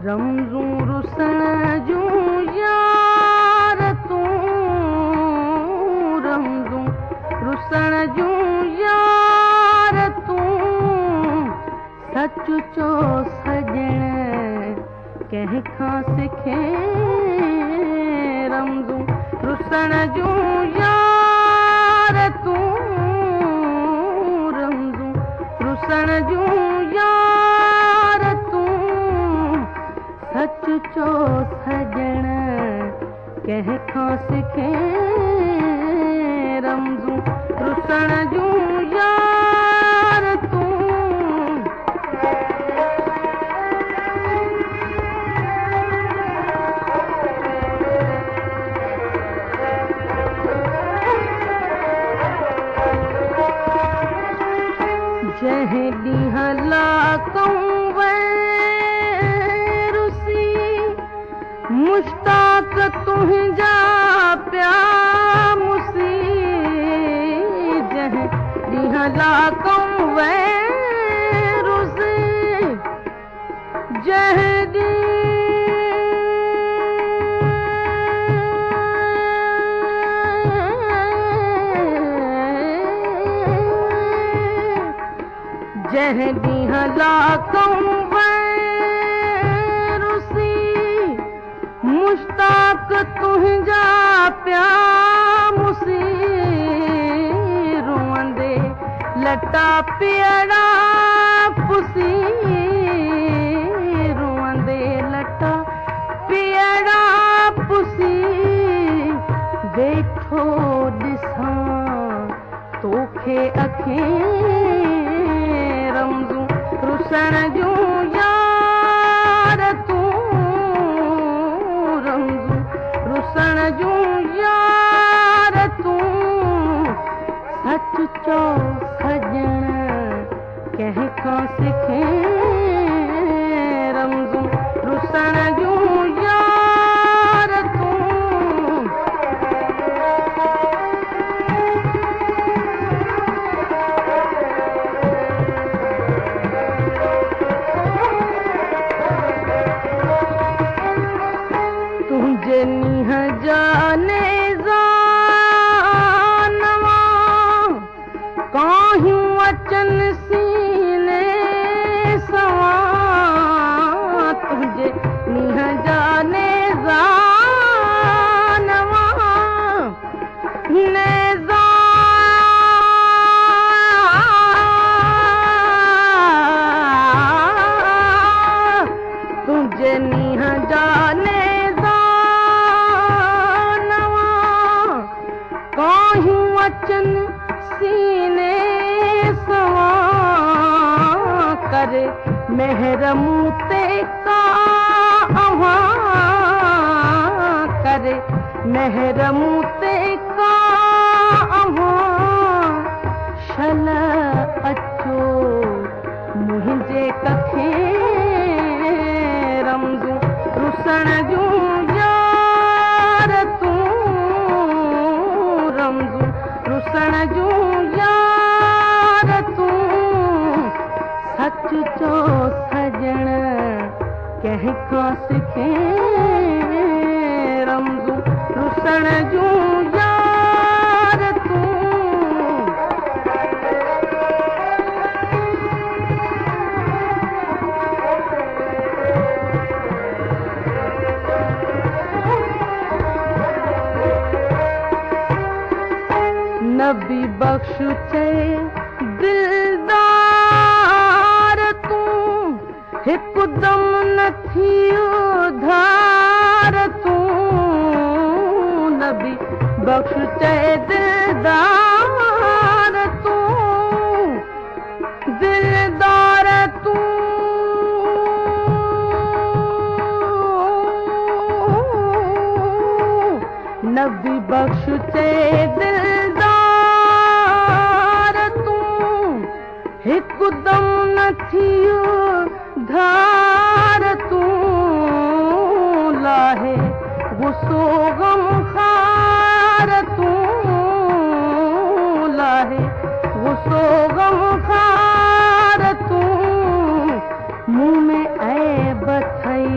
रमज़ूं रुसण जूं यार तूं, रमज़ूं रुसण जूं यार तूं, सच चो सजण कंहिंखां सिखे। रमज़ूं रुसण जूं यार तूं, रमज़ूं रुसण जूं यार तूं, सच चो सजण कंहिंखां सिखे। रमज़ूं रुसण जूं यार तूं। जंहिं ॾींहुं लाकूं रुसी, मुश्ताक तुंहिंजा पिया मुसी। जंहिं ॾींहुं लाकूं रुसी, जंहिं जंहिं ॾींहुं लाकूं रुसी, मुश्ताक तुंहिंजा पिया मुसी। रोअंदे लटा पीअड़ा पुसी, रोअंदे लटा पीअड़ा पुसी। वेठो ॾिसां तोखे अखियूं। रमज़ूं रुसण जूं यार तूं, रमज़ूं रुसण जूं यार तूं, सच चो सजण कंहिंखां सिखे। रमज़ूं रुसण जूं यार तूं। नीह जाने ज़ानवा, काहियूं अचन सीने सवां। तुंहिंजे नीह जाने ज़ानवा, नेज़ा तुंहिंजे नीह जाने अचन सीने सवां। करे मेहर मूं ते का अव्हां, करे मेहर मूं ते का अव्हां। शल अचो मुंहिंजे कखे। रमज़ूं रुसण जूं यार तूं, रमज़ूं रुसण जूं यार तूं, सच चो सजण कंहिंखां सिखे। रमज़ूं रुसण जूं यार तूं। नबी बख्श चए दिलदार तूं, हिकदम न थी उधार तूं। नबी बख्श चए दिलदार तूं, दिलदार तूं। नबी बख्श चए हिकदम न थियो धार तूं। लाहे गुस्सो गम खार तूं, लाहे गुस्सो गम खार तूं। मुंह में ऐब थई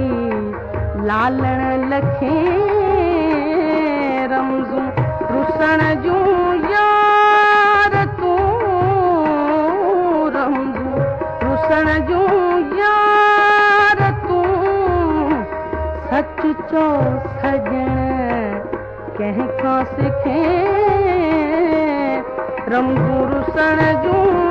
सिखे रमज़ूं रुसण जूं यार तूं रमज़ूं रुसण जूं यार तूं सच चो सजण कंहिंखां सिखे रमज़ूं रुसण जूं